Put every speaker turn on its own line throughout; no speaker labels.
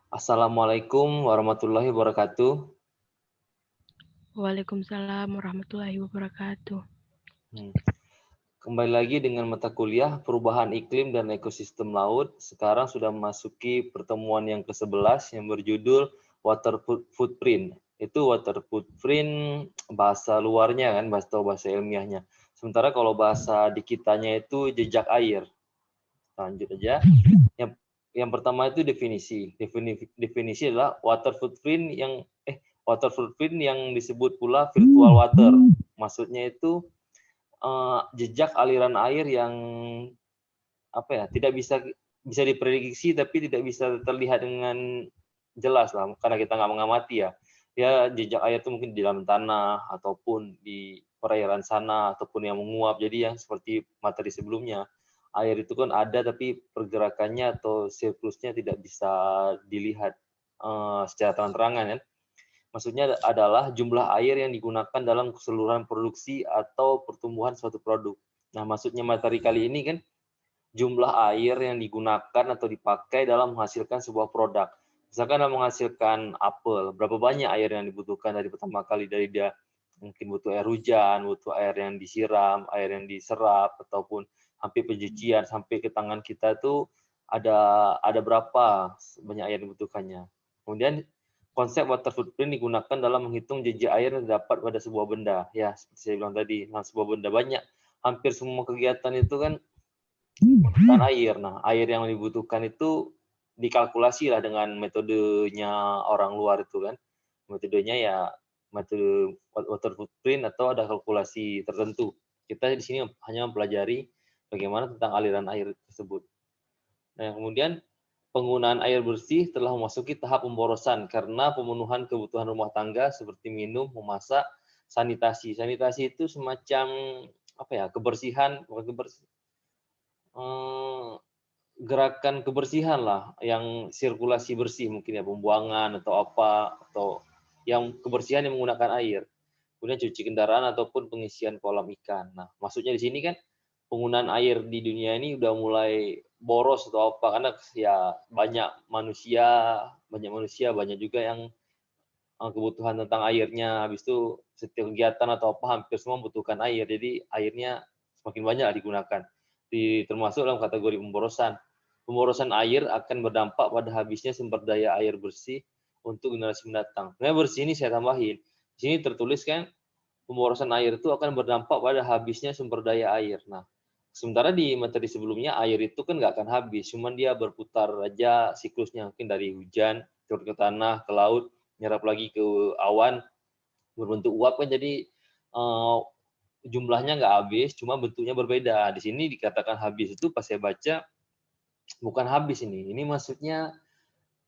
Assalamualaikum warahmatullahi wabarakatuh.
Waalaikumsalam warahmatullahi wabarakatuh.
Hmm. Kembali lagi dengan mata kuliah Perubahan Iklim dan Ekosistem Laut. Sekarang sudah memasuki pertemuan yang ke-11 yang berjudul Water Footprint. Itu water footprint bahasa luarnya kan, bahasa ilmiahnya. Sementara kalau bahasa di kitanya itu jejak air. Lanjut aja. Yang pertama itu definisi. Definisi adalah water footprint yang disebut pula virtual water. Maksudnya itu jejak aliran air yang tidak bisa diprediksi tapi tidak bisa terlihat dengan jelas lah karena kita nggak mengamati ya. Ya jejak air itu mungkin di dalam tanah ataupun di perairan sana ataupun yang menguap. Jadi yang seperti materi sebelumnya, air itu kan ada tapi pergerakannya atau siklusnya tidak bisa dilihat secara terang-terangan kan. Maksudnya adalah jumlah air yang digunakan dalam keseluruhan produksi atau pertumbuhan suatu produk. Nah, maksudnya materi kali ini kan jumlah air yang digunakan atau dipakai dalam menghasilkan sebuah produk. Misalkan dalam menghasilkan apel, berapa banyak air yang dibutuhkan dari pertama kali dari dia mungkin butuh air hujan, butuh air yang disiram, air yang diserap ataupun sampai pencucian sampai ke tangan kita tuh ada berapa banyak air yang dibutuhkannya. Kemudian konsep water footprint digunakan dalam menghitung jejak air yang terdapat pada sebuah benda. Ya, seperti saya bilang tadi, nah sebuah benda banyak. Hampir semua kegiatan itu kan membutuhkan air. Nah, air yang dibutuhkan itu dikalkulasi lah dengan metodenya orang luar itu kan. Metodenya ya metode water footprint atau ada kalkulasi tertentu. Kita di sini hanya mempelajari bagaimana tentang aliran air tersebut. Nah, kemudian penggunaan air bersih telah memasuki tahap pemborosan karena pemenuhan kebutuhan rumah tangga seperti minum, memasak, sanitasi. Sanitasi itu semacam kebersihan, bukan kebersihan, gerakan kebersihan lah, yang sirkulasi bersih mungkin ya, pembuangan atau apa, atau yang kebersihan yang menggunakan air. Kemudian cuci kendaraan ataupun pengisian kolam ikan. Nah, maksudnya di sini kan penggunaan air di dunia ini udah mulai boros atau apa, karena ya banyak juga yang kebutuhan tentang airnya. Habis itu setiap kegiatan atau apa hampir semua membutuhkan air. Jadi airnya semakin banyak digunakan. Termasuk dalam kategori pemborosan. Pemborosan air akan berdampak pada habisnya sumber daya air bersih untuk generasi mendatang. Sebenarnya bersih ini saya tambahin. Di sini tertulis kan pemborosan air itu akan berdampak pada habisnya sumber daya air. Nah, sementara di materi sebelumnya air itu kan nggak akan habis, cuman dia berputar aja siklusnya, mungkin dari hujan turun ke tanah, ke laut, nyerap lagi ke awan, berbentuk uap kan, jadi jumlahnya nggak habis, cuma bentuknya berbeda. Di sini dikatakan habis itu pas saya baca bukan habis ini maksudnya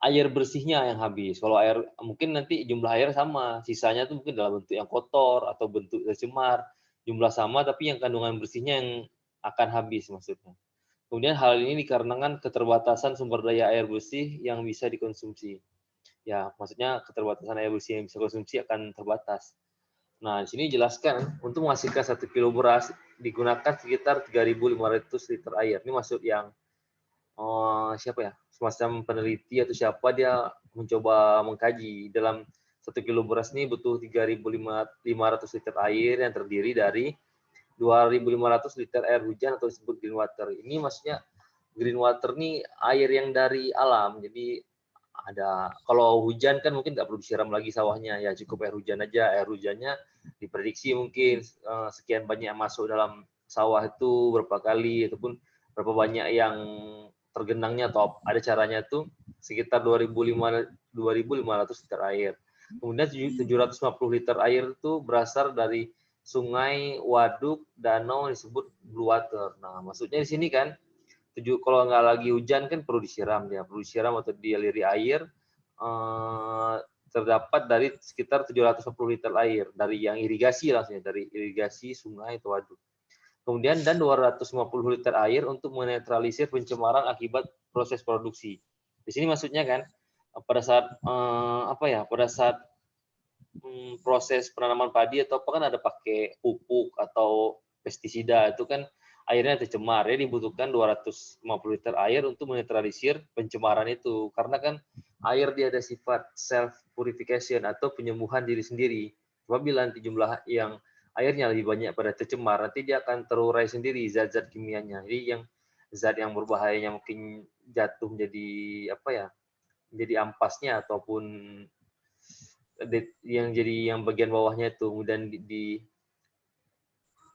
air bersihnya yang habis. Kalau air mungkin nanti jumlah air sama, sisanya tuh mungkin dalam bentuk yang kotor atau bentuk tercemar, jumlah sama tapi yang kandungan bersihnya yang akan habis maksudnya. Kemudian hal ini dikarenakan keterbatasan sumber daya air bersih yang bisa dikonsumsi. Ya, maksudnya keterbatasan air bersih yang bisa dikonsumsi akan terbatas. Nah, di sini jelaskan untuk menghasilkan 1 kilo beras digunakan sekitar 3.500 liter air. Ini maksud yang siapa ya, semacam peneliti atau siapa, dia mencoba mengkaji dalam 1 kilo beras ini butuh 3.500 liter air yang terdiri dari 2.500 liter air hujan atau disebut green water. Ini maksudnya green water nih air yang dari alam. Jadi kalau hujan kan mungkin nggak perlu disiram lagi sawahnya, ya cukup air hujan aja. Air hujannya diprediksi mungkin sekian banyak yang masuk dalam sawah itu berapa kali, ataupun berapa banyak yang tergenangnya, atau ada caranya tuh sekitar 2.500 liter air. Kemudian 750 liter air itu berasal dari sungai, waduk, danau disebut blue water. Nah, maksudnya di sini kan kalau nggak lagi hujan kan perlu disiram atau dialiri air, terdapat dari sekitar 750 liter air dari yang irigasi, langsungnya dari irigasi sungai atau waduk. Kemudian dan 250 liter air untuk menetralisir pencemaran akibat proses produksi. Di sini maksudnya kan pada saat proses penanaman padi atau apa kan ada pakai pupuk atau pestisida, itu kan airnya tercemar, ya dibutuhkan 250 liter air untuk menetralisir pencemaran itu. Karena kan air dia ada sifat self purification atau penyembuhan diri sendiri. Apabila nanti jumlah yang airnya lebih banyak pada tercemar, nanti dia akan terurai sendiri zat-zat kimianya. Jadi yang zat yang berbahayanya mungkin jatuh menjadi apa ya? Jadi ampasnya ataupun yang bagian bawahnya itu kemudian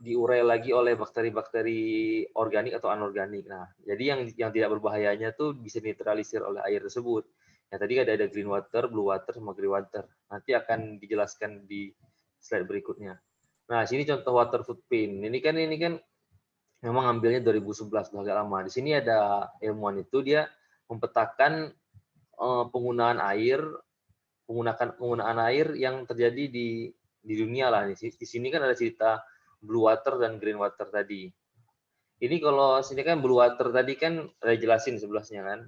diurai lagi oleh bakteri-bakteri organik atau anorganik. Nah, jadi yang tidak berbahayanya tuh bisa dinetralisir oleh air tersebut. Ya, tadi ada green water, blue water, sama grey water. Nanti akan dijelaskan di slide berikutnya. Nah, sini contoh water footprint. Ini kan memang ambilnya 2011, sudah agak lama. Di sini ada ilmuwan itu dia mempetakan penggunaan air yang terjadi di dunia lah. Di sini kan ada cerita blue water dan green water tadi. Ini kalau sini kan blue water tadi kan ada jelasin sebelahnya kan.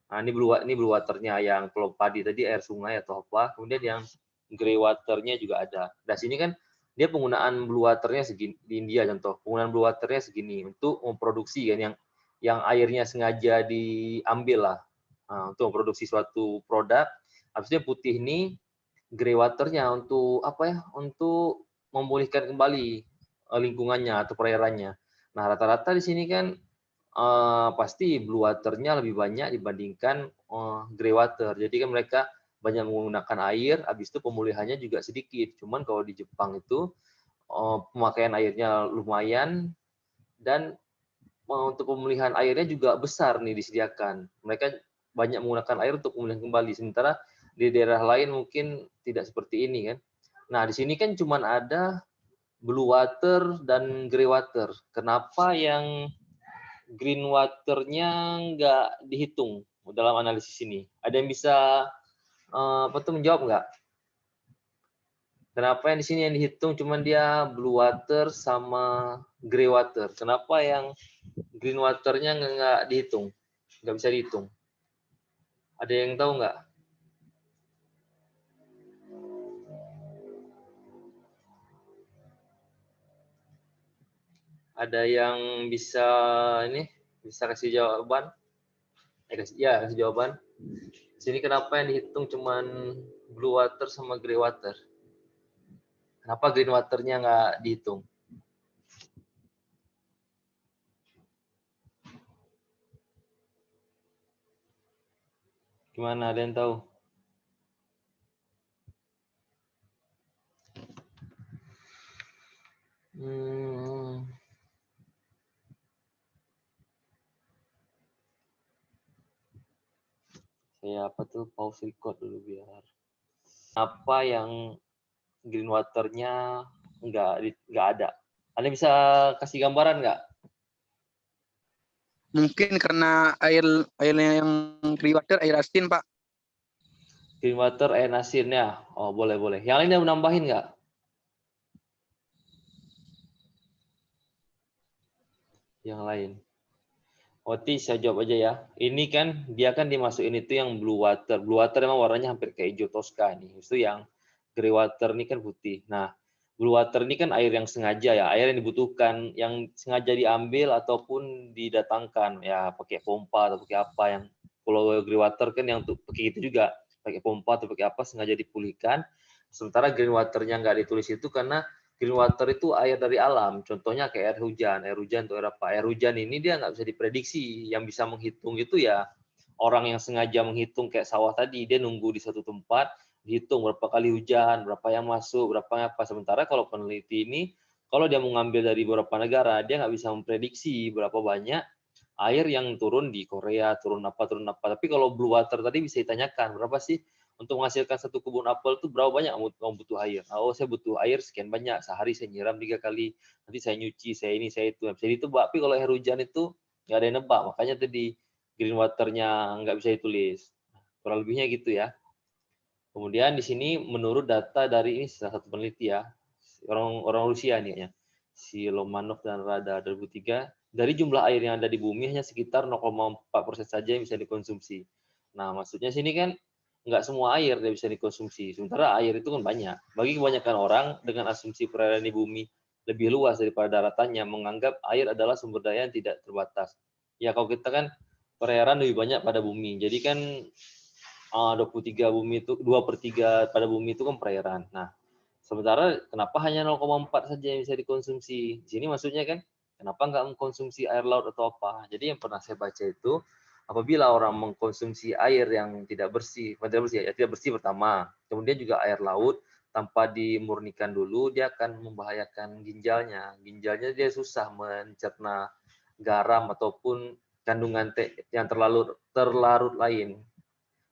Nah ini blue waternya yang kalau padi tadi air sungai atau apa. Kemudian yang grey waternya juga ada. Nah sini kan dia penggunaan blue waternya segini di India contoh. Penggunaan blue waternya segini untuk memproduksi kan yang airnya sengaja diambil lah. Nah, untuk memproduksi suatu produk. Habisnya putih ini grey waternya untuk apa ya? Untuk memulihkan kembali lingkungannya atau perairannya. Nah rata-rata di sini kan pasti blue waternya lebih banyak dibandingkan grey water. Jadi kan mereka banyak menggunakan air, habis itu pemulihannya juga sedikit. Cuman kalau di Jepang itu pemakaian airnya lumayan dan untuk pemulihan airnya juga besar nih disediakan. Mereka banyak menggunakan air untuk pemulihan kembali. Sementara di daerah lain mungkin tidak seperti ini kan. Nah di sini kan cuma ada blue water dan grey water. Kenapa yang green water-nya nggak dihitung dalam analisis ini? Ada yang bisa menjawab nggak? Kenapa yang di sini yang dihitung cuma dia blue water sama grey water? Kenapa yang green water-nya nggak dihitung? Nggak bisa dihitung. Ada yang tahu nggak? Ada yang bisa kasih jawaban? Kasih jawaban. Sini kenapa yang dihitung cuman blue water sama grey water? Kenapa green water-nya nggak dihitung? Gimana, ada yang tahu? Saya pause record dulu biar. Apa yang green water-nya nggak ada? Anda bisa kasih gambaran nggak?
Mungkin karena airnya yang green water air asin, Pak.
Green water air asin ya. Oh, boleh. Yang lain mau nambahin nggak? Yang lain. Oti, saya jawab aja ya. Ini kan dia kan dimasukin itu yang blue water. Blue water emang warnanya hampir kayak hijau toska nih. Itu yang grey water ini kan putih. Nah, blue water ini kan air yang sengaja ya, air yang dibutuhkan, yang sengaja diambil ataupun didatangkan ya pakai pompa atau pakai apa yang kalau grey water kan yang untuk pakai itu juga pakai pompa atau pakai apa sengaja dipulihkan. Sementara green water-nya nggak ditulis itu karena green water itu air dari alam, contohnya kayak air hujan atau air apa. Air hujan ini dia nggak bisa diprediksi, yang bisa menghitung itu ya orang yang sengaja menghitung kayak sawah tadi, dia nunggu di satu tempat, dihitung berapa kali hujan, berapa yang masuk, berapa apa. Sementara kalau peneliti ini, kalau dia mengambil dari beberapa negara, dia nggak bisa memprediksi berapa banyak air yang turun di Korea, turun apa. Tapi kalau blue water tadi bisa ditanyakan, berapa sih untuk menghasilkan satu kebun apel itu berapa banyak kamu butuh air? Oh, saya butuh air sekian banyak, sehari saya nyiram 3 kali, nanti saya nyuci, saya ini, saya itu. Bisa itu, tapi kalau air hujan itu nggak ada yang nebak, makanya tadi green water-nya nggak bisa ditulis. Kurang lebihnya gitu ya. Kemudian di sini menurut data dari ini salah satu peneliti ya, orang Rusia nih ya, si Lomanov dan Rada 2003, dari jumlah air yang ada di bumi hanya sekitar 0,4% saja yang bisa dikonsumsi. Nah, maksudnya sini kan nggak semua air yang bisa dikonsumsi, sementara air itu kan banyak. Bagi kebanyakan orang, dengan asumsi perairan di bumi lebih luas daripada daratannya, menganggap air adalah sumber daya yang tidak terbatas. Ya, kalau kita kan perairan lebih banyak pada bumi, jadi kan 23 bumi itu 2/3 pada bumi itu kan perairan. Nah, sementara kenapa hanya 0,4 saja yang bisa dikonsumsi? Di sini maksudnya kan kenapa nggak mengkonsumsi air laut atau apa? Jadi yang pernah saya baca itu apabila orang mengkonsumsi air yang tidak bersih, tidak bersih pertama, kemudian juga air laut tanpa dimurnikan dulu, dia akan membahayakan ginjalnya. Ginjalnya dia susah mencerna garam ataupun kandungan yang terlarut lain.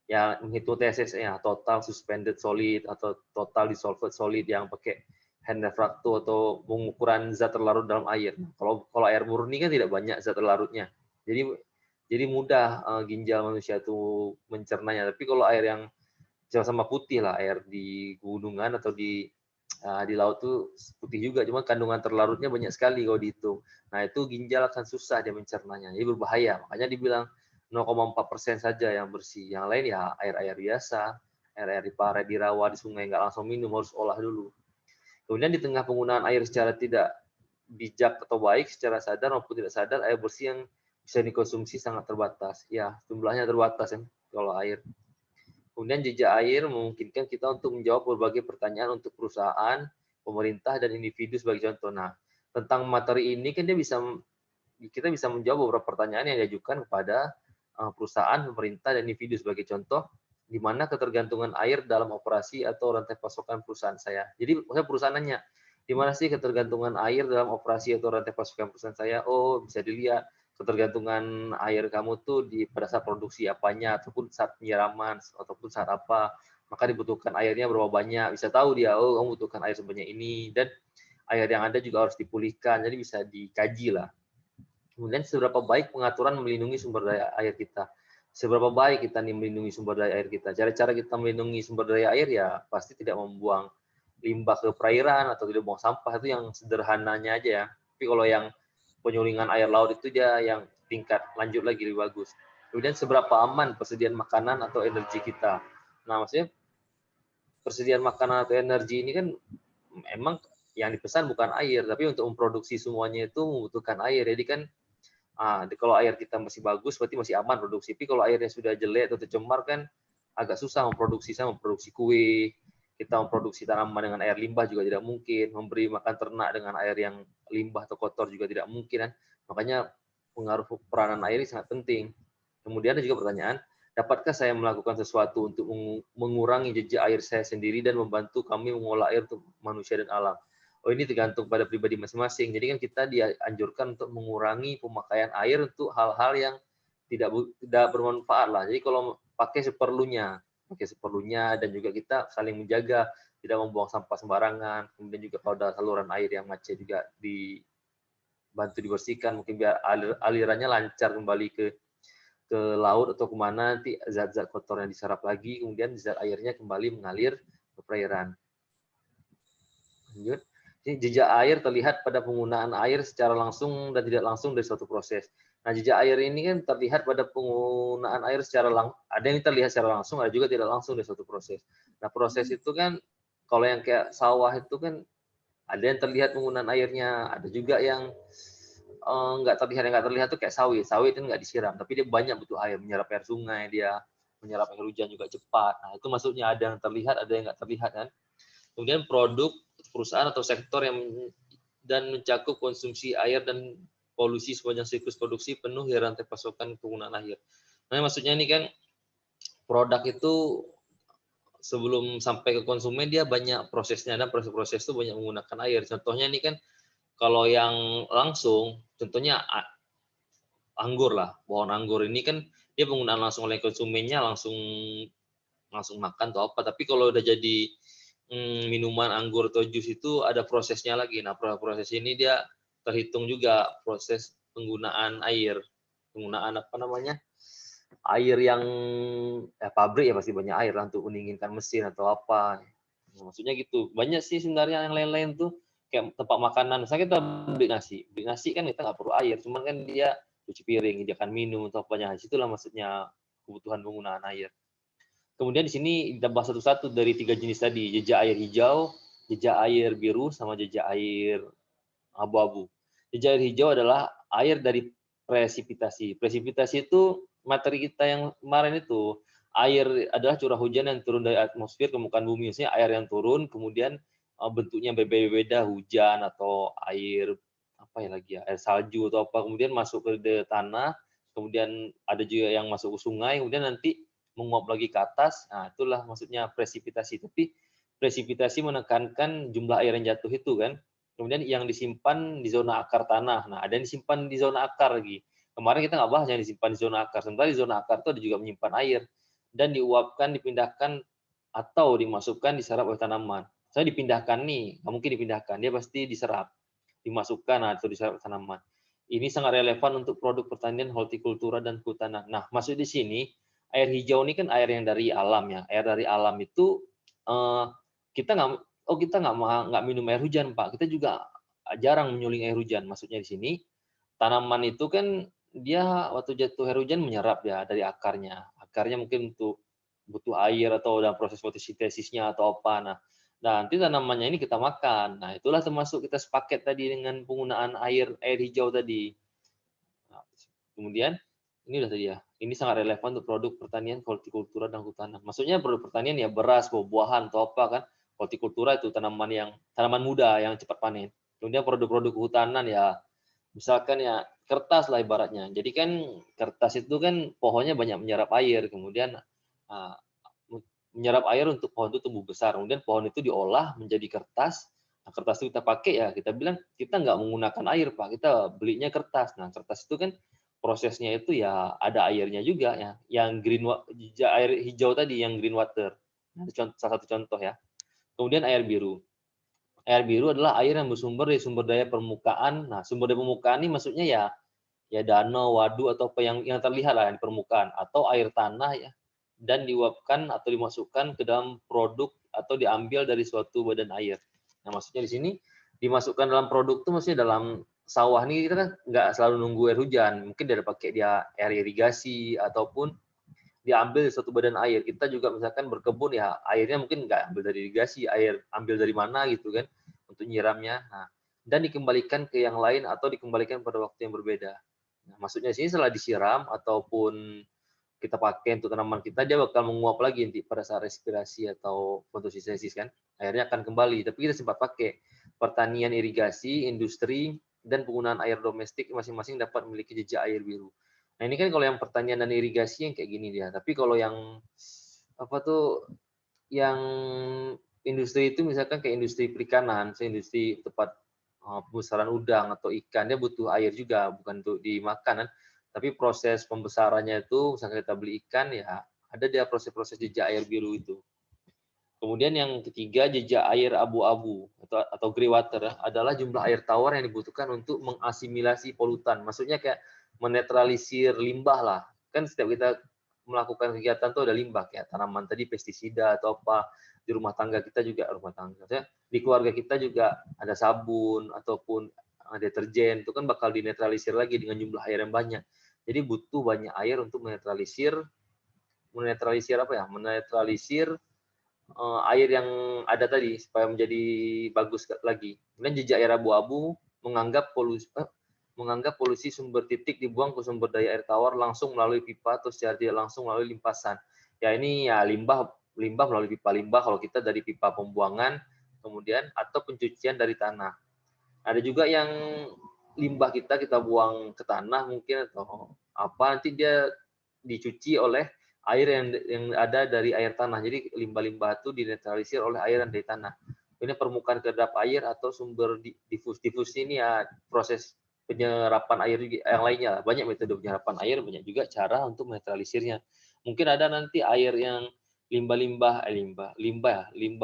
Ya, menghitung TSS-nya, total suspended solid atau total dissolved solid yang pakai hand refracto atau pengukuran zat terlarut dalam air. Kalau air murni kan tidak banyak zat terlarutnya. Jadi mudah ginjal manusia itu mencernanya. Tapi kalau air yang sama putih lah, air di gunungan atau di laut tuh putih juga, cuma kandungan terlarutnya banyak sekali kalau dihitung. Nah, itu ginjal akan susah dia mencernanya, jadi berbahaya. Makanya dibilang 0,4% saja yang bersih. Yang lain ya air-air biasa, air-air di parai, di rawa, di sungai, nggak langsung minum, harus olah dulu. Kemudian di tengah penggunaan air secara tidak bijak atau baik, secara sadar maupun tidak sadar, air bersih yang bisa dikonsumsi sangat terbatas. Ya, jumlahnya terbatas ya kalau air. Kemudian jejak air memungkinkan kita untuk menjawab berbagai pertanyaan untuk perusahaan, pemerintah, dan individu sebagai contoh. Nah, tentang materi ini kan kita bisa menjawab beberapa pertanyaan yang diajukan kepada perusahaan, pemerintah, dan individu sebagai contoh, di mana ketergantungan air dalam operasi atau rantai pasokan perusahaan saya. Jadi perusahaan nanya, di mana sih ketergantungan air dalam operasi atau rantai pasokan perusahaan saya? Oh, bisa dilihat ketergantungan air kamu tuh pada saat produksi apanya, ataupun saat penyiraman, ataupun saat apa, maka dibutuhkan airnya berapa banyak, bisa tahu dia, oh kamu butuhkan air sebanyak ini, dan air yang ada juga harus dipulihkan, jadi bisa dikaji lah. Kemudian seberapa baik pengaturan melindungi sumber daya air kita. Seberapa baik kita nih melindungi sumber daya air kita. Cara-cara kita melindungi sumber daya air ya pasti tidak membuang limbah ke perairan atau tidak buang sampah, itu yang sederhananya aja ya. Tapi kalau yang penyulingan air laut itu dia yang tingkat lanjut lagi lebih bagus. Kemudian seberapa aman persediaan makanan atau energi kita. Nah, maksudnya persediaan makanan atau energi ini kan emang yang dipesan bukan air, tapi untuk memproduksi semuanya itu membutuhkan air. Jadi kan kalau air kita masih bagus, berarti masih aman produksi. Tapi kalau airnya sudah jelek atau tercemar kan agak susah memproduksi kue, kita memproduksi tanaman dengan air limbah juga tidak mungkin, memberi makan ternak dengan air yang limbah atau kotor juga tidak mungkin kan. Makanya pengaruh peranan air ini sangat penting. Kemudian ada juga pertanyaan, dapatkah saya melakukan sesuatu untuk mengurangi jejak air saya sendiri dan membantu kami mengolah air untuk manusia dan alam? Oh, ini tergantung pada pribadi masing-masing. Jadi kan kita dianjurkan untuk mengurangi pemakaian air untuk hal-hal yang tidak bermanfaat lah. Jadi kalau pakai seperlunya dan juga kita saling menjaga, tidak membuang sampah sembarangan. Kemudian juga kalau ada saluran air yang macet juga dibantu dibersihkan, mungkin biar alirannya lancar kembali ke laut atau kemana, nanti zat-zat kotornya diserap lagi, kemudian zat airnya kembali mengalir ke perairan. Lanjut. Jejak air terlihat pada penggunaan air secara langsung dan tidak langsung dari suatu proses. Nah, jejak air ini kan terlihat pada penggunaan air secara ada yang terlihat secara langsung, ada juga tidak langsung dari suatu proses. Nah, proses itu kan kalau yang kayak sawah itu kan ada yang terlihat penggunaan airnya, ada juga yang nggak terlihat. Yang nggak terlihat itu kayak sawit itu nggak disiram, tapi dia banyak butuh air, menyerap air sungai, dia menyerap air hujan juga cepat. Nah, itu maksudnya ada yang terlihat, ada yang nggak terlihat kan. Kemudian produk perusahaan atau sektor yang dan mencakup konsumsi air dan polusi sepanjang siklus produksi penuh ya rantai pasokan penggunaan air. Nah, maksudnya ini kan produk itu sebelum sampai ke konsumen dia banyak prosesnya, dan proses-proses itu banyak menggunakan air. Contohnya ini kan kalau yang langsung, contohnya anggur lah, pohon anggur ini kan dia penggunaan langsung oleh konsumennya langsung makan atau apa. Tapi kalau udah jadi minuman anggur atau jus itu ada prosesnya lagi. Nah, proses ini dia terhitung juga proses penggunaan air, penggunaan air yang pabrik ya pasti banyak air lah untuk mendinginkan mesin atau apa. Nah, maksudnya gitu. Banyak sih sebenarnya yang lain-lain tuh kayak tempat makanan. Misalnya kita beli nasi kan kita nggak perlu air, cuman kan dia cuci piring, dia akan minum atau apanya. Situlah maksudnya kebutuhan penggunaan air. Kemudian di sini kita bahas satu-satu dari 3 jenis tadi, jejak air hijau, jejak air biru, sama jejak air abu-abu. Jejak air hijau adalah air dari presipitasi. Presipitasi itu materi kita yang kemarin itu, air adalah curah hujan yang turun dari atmosfer ke permukaan bumi. Maksudnya air yang turun, kemudian bentuknya berbeda-beda, hujan atau air apa ya lagi ya, air salju atau apa, kemudian masuk ke tanah, kemudian ada juga yang masuk ke sungai, kemudian nanti menguap lagi ke atas. Nah, itulah maksudnya presipitasi. Tapi presipitasi menekankan jumlah air yang jatuh itu kan. Kemudian yang disimpan di zona akar tanah. Nah, ada yang disimpan di zona akar lagi. Kemarin kita nggak bahas yang disimpan di zona akar. Sementara di zona akar itu ada juga menyimpan air dan diuapkan, dipindahkan atau dimasukkan diserap oleh tanaman. Saya dipindahkan nih, nggak mungkin dipindahkan, dia pasti diserap, dimasukkan atau diserap tanaman. Ini sangat relevan untuk produk pertanian, hortikultura dan kehutanan. Nah, maksud di sini air hijau ini kan air yang dari alam ya. Air dari alam itu kita nggak minum air hujan Pak. Kita juga jarang menyuling air hujan. Maksudnya di sini tanaman itu kan dia waktu jatuh air hujan menyerap ya dari akarnya. Akarnya mungkin untuk butuh air atau dalam proses fotosintesisnya atau apa. Nah, nanti tanamannya ini kita makan. Nah, itulah termasuk kita sepaket tadi dengan penggunaan air hijau tadi. Nah, kemudian ini udah tadi ya. Ini sangat relevan untuk produk pertanian, hortikultura dan kehutanan. Maksudnya produk pertanian ya beras, buah-buahan atau apa kan. Hortikultura itu tanaman muda yang cepat panen. Kemudian produk-produk kehutanan ya misalkan ya kertas lah ibaratnya. Jadi kan kertas itu kan pohonnya banyak menyerap air, kemudian menyerap air untuk pohon itu tumbuh besar. Kemudian pohon itu diolah menjadi kertas. Nah, kertas itu kita pakai ya, kita bilang kita nggak menggunakan air Pak, kita belinya kertas. Nah, kertas itu kan prosesnya itu ya ada airnya juga ya, yang air hijau tadi yang green water. Nah, salah satu contoh ya. Kemudian air biru. Air biru adalah air yang bersumber dari sumber daya permukaan. Nah, sumber daya permukaan ini maksudnya ya danau, waduk atau apa yang terlihat lah di permukaan atau air tanah ya, dan diuapkan atau dimasukkan ke dalam produk atau diambil dari suatu badan air. Nah, maksudnya di sini dimasukkan dalam produk itu maksudnya dalam sawah ini kita kan nggak selalu nunggu air hujan, mungkin dia pakai air irigasi ataupun diambil suatu badan air. Kita juga misalkan berkebun ya airnya mungkin nggak ambil dari irigasi, air ambil dari mana gitu kan untuk nyiramnya. Nah, dan dikembalikan ke yang lain atau dikembalikan pada waktu yang berbeda. Nah, maksudnya sini setelah disiram ataupun kita pakai untuk tanaman kita, dia bakal menguap lagi nanti pada saat respirasi atau fotosintesis kan. Airnya akan kembali, tapi kita sempat pakai. Pertanian irigasi, industri, dan penggunaan air domestik masing-masing dapat memiliki jejak air biru. Nah, ini kan kalau yang pertanian dan irigasi yang kayak gini dia. Tapi kalau yang apa tuh yang industri itu misalkan kayak industri perikanan, industri tempat pembesaran udang atau ikan, dia butuh air juga, bukan untuk dimakan kan. Tapi proses pembesarannya itu misalkan kita beli ikan ya ada dia proses-proses jejak air biru itu. Kemudian yang ketiga, jejak air abu-abu atau grey water adalah jumlah air tawar yang dibutuhkan untuk mengasimilasi polutan. Maksudnya kayak menetralisir limbah lah. Kan setiap kita melakukan kegiatan tuh ada limbah kayak tanaman tadi, pestisida atau apa. Di rumah tangga kita juga di keluarga kita juga ada sabun ataupun deterjen itu kan bakal dinetralisir lagi dengan jumlah air yang banyak. Jadi butuh banyak air untuk menetralisir apa ya? Menetralisir air yang ada tadi supaya menjadi bagus lagi. Kemudian jejak air abu-abu menganggap polusi sumber titik dibuang ke sumber daya air tawar langsung melalui pipa atau secara tidak langsung melalui limpasan. Ya ini ya limbah melalui pipa limbah kalau kita dari pipa pembuangan kemudian atau pencucian dari tanah. Ada juga yang limbah kita buang ke tanah mungkin atau apa nanti dia dicuci oleh air yang ada dari air tanah. Jadi limbah-limbah itu dinetralisir oleh air yang dari tanah. Ini permukaan kedap air atau sumber difus ini ya proses penyerapan air yang lainnya. Banyak metode penyerapan air, banyak juga cara untuk menetralisirnya. Mungkin ada nanti air yang limbah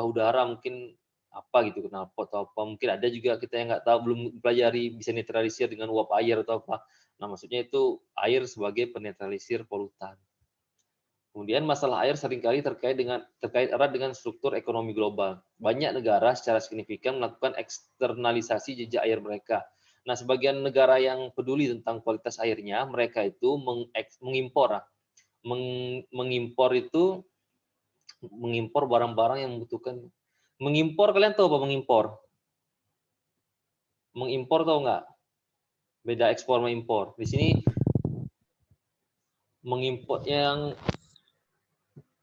udara mungkin apa gitu knalpot atau apa. Mungkin ada juga kita yang nggak tahu, belum pelajari bisa netralisir dengan uap air atau apa. Nah, maksudnya itu air sebagai penetralisir polutan. Kemudian masalah air seringkali terkait erat dengan struktur ekonomi global. Banyak negara secara signifikan melakukan eksternalisasi jejak air mereka. Nah, sebagian negara yang peduli tentang kualitas airnya, mereka itu mengimpor barang-barang yang membutuhkan. Mengimpor, kalian tahu apa mengimpor? Mengimpor tahu nggak? Beda ekspor sama impor. Di sini mengimpor yang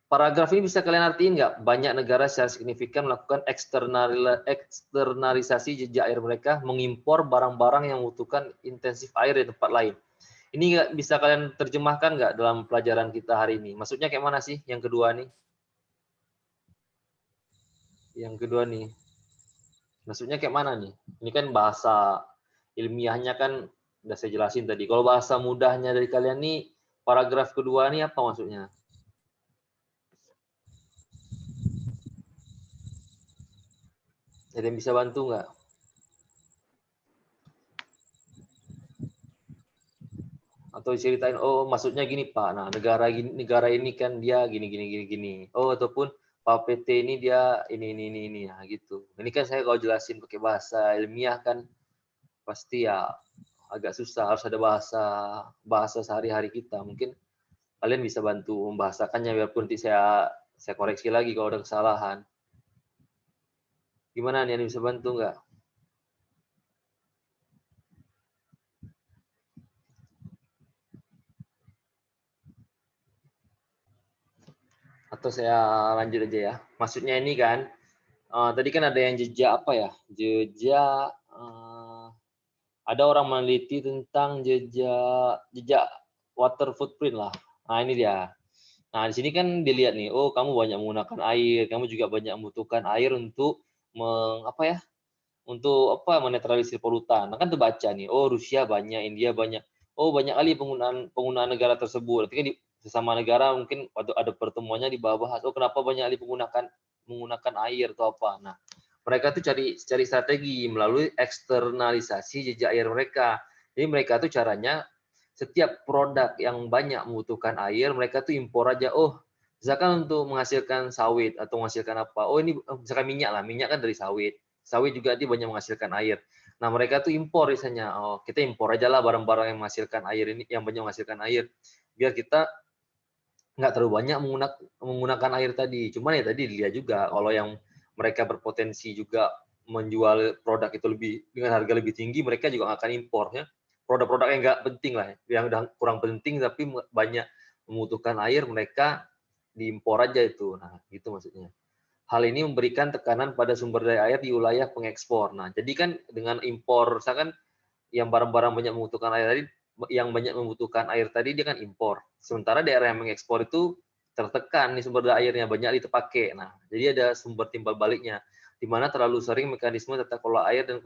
paragraf ini bisa kalian artiin nggak? Banyak negara secara signifikan melakukan eksternalisasi jejak air mereka, mengimpor barang-barang yang membutuhkan intensif air di tempat lain. Ini nggak bisa kalian terjemahkan nggak dalam pelajaran kita hari ini? Maksudnya kayak mana sih yang kedua nih? Yang kedua nih. Maksudnya kayak mana nih? Ini kan bahasa ilmiahnya kan udah saya jelasin tadi. Kalau bahasa mudahnya dari kalian nih, paragraf kedua nih apa maksudnya? Ada yang bisa bantu nggak? Atau ceritain, oh maksudnya gini Pak, nah negara ini kan dia gini. Oh ataupun Pak PT ini dia ini, nah gitu. Ini kan saya kalau jelasin pakai bahasa ilmiah kan pasti ya agak susah, harus ada bahasa sehari-hari kita. Mungkin kalian bisa bantu membahasakannya biarpun nanti saya koreksi lagi kalau ada kesalahan. Gimana nih, bisa bantu nggak? Atau saya lanjut aja ya. Maksudnya ini kan, tadi kan ada yang jejak apa ya? Jejak, ada orang meneliti tentang jejak water footprint lah. Nah ini dia. Nah di sini kan dilihat nih, oh kamu banyak menggunakan air, kamu juga banyak membutuhkan air untuk untuk menetralisir polutan. Nah kan terbaca nih, oh Rusia banyak, India banyak, oh banyak kali penggunaan negara tersebut. Berarti kan di sesama negara mungkin waktu ada pertemuannya dibahas, oh kenapa banyak kali menggunakan air atau apa. Nah mereka tuh cari strategi melalui eksternalisasi jejak air mereka. Jadi mereka tuh caranya setiap produk yang banyak membutuhkan air, mereka tuh impor aja. Oh, misalkan untuk menghasilkan sawit atau menghasilkan apa? Oh ini misalkan minyak lah, minyak kan dari sawit. Sawit juga dia banyak menghasilkan air. Nah mereka tuh impor misalnya. Oh kita impor aja lah barang-barang yang menghasilkan air ini, yang banyak menghasilkan air. Biar kita nggak terlalu banyak menggunakan air tadi. Cuman ya tadi dilihat juga kalau yang mereka berpotensi juga menjual produk itu dengan harga lebih tinggi, mereka juga akan impor ya. Produk-produk yang nggak penting lah, yang udah kurang penting tapi banyak membutuhkan air, mereka diimpor aja itu. Nah, gitu maksudnya. Hal ini memberikan tekanan pada sumber daya air di wilayah pengekspor. Nah, jadi kan dengan impor, misalkan yang barang-barang banyak membutuhkan air tadi, yang banyak membutuhkan air tadi dia kan impor. Sementara daerah yang mengekspor itu tertekan nih sumber daya airnya, banyak terpakai. Nah, jadi ada sumber timbal baliknya, di mana terlalu sering mekanisme tata kelola air dan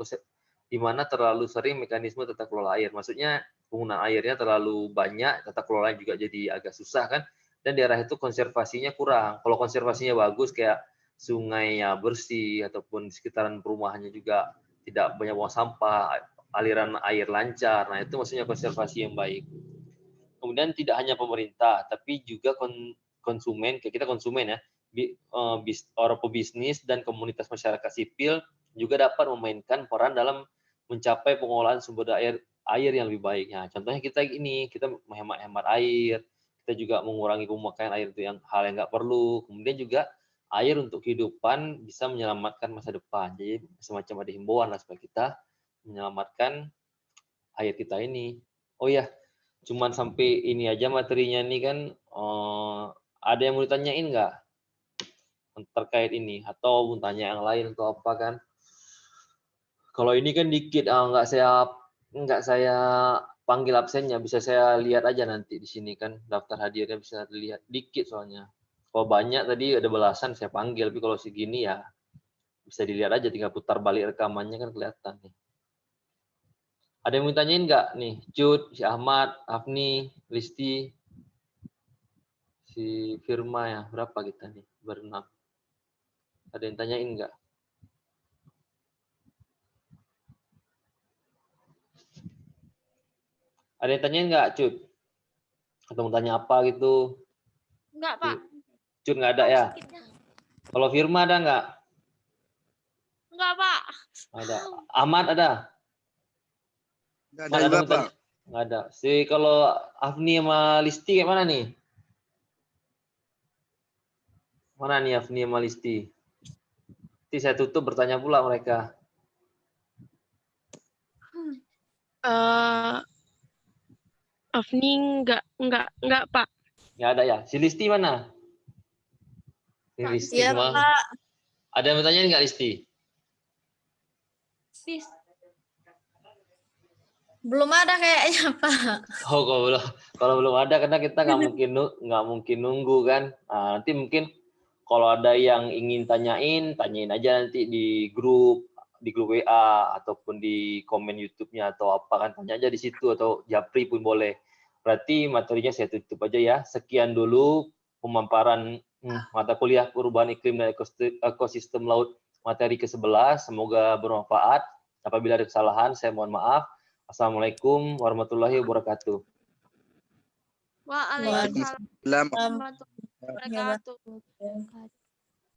di mana terlalu sering mekanisme tata kelola air. Maksudnya penggunaan airnya terlalu banyak, tata kelola juga jadi agak susah kan, dan daerah itu konservasinya kurang. Kalau konservasinya bagus kayak sungainya bersih ataupun di sekitaran perumahannya juga tidak banyak buang sampah, aliran air lancar. Nah, itu maksudnya konservasi yang baik. Kemudian tidak hanya pemerintah, tapi juga konsumen, kayak kita konsumen ya, orang pebisnis dan komunitas masyarakat sipil juga dapat memainkan peran dalam mencapai pengelolaan sumber daya air yang lebih baik. Nah, contohnya kita menghemat air, kita juga mengurangi pemakaian air itu hal yang nggak perlu. Kemudian juga air untuk kehidupan bisa menyelamatkan masa depan. Jadi semacam ada himbauan lah supaya kita menyelamatkan air kita ini. Oh ya, cuman sampai ini aja materinya nih kan. Ada yang mau ditanyain nggak terkait ini? Atau mau tanya yang lain atau apa kan? Kalau ini kan dikit, nggak saya panggil absennya, bisa saya lihat aja nanti di sini kan daftar hadirnya bisa dilihat dikit soalnya. Kalau banyak tadi ada belasan saya panggil, tapi kalau segini ya bisa dilihat aja, tinggal putar balik rekamannya kan kelihatan nih. Ada yang mau tanyain nggak nih? Cut, si Ahmad, Afni, Listi, si Firma ya. Berapa kita nih? Berenam. Ada yang tanyain nggak? Ada yang tanyain nggak, Cut? Atau mau tanya apa gitu?
Enggak, Pak.
Cut nggak ada ya? Kalau Firma ada nggak?
Enggak, Pak.
Ada. Ahmad ada?
Nggak ada juga, Pak.
Nggak ada. Si kalau Afni sama Listi kayak mana nih? Mana nih Afni sama Listi? Nanti saya tutup bertanya pula mereka.
Afni enggak, Pak.
Nggak ada ya. Si Listi mana? Ini Risti
Iya,
semua.
Pak.
Ada yang bertanya nggak Risti?
Sis.
Belum ada kayaknya, Pak.
Oh, kalau belum ada karena kita nggak mungkin nunggu kan. Nah, nanti mungkin kalau ada yang ingin tanyain aja nanti di grup WA ataupun di komen YouTube-nya atau apa kan, tanya aja di situ atau japri pun boleh. Berarti materinya saya tutup aja ya. Sekian dulu pemaparan mata kuliah perubahan iklim dan ekosistem laut materi ke-11. Semoga bermanfaat. Apabila ada kesalahan saya mohon maaf. Assalamualaikum warahmatullahi wabarakatuh.
Waalaikumsalam
Waalaikumsalam.
warahmatullahi wabarakatuh.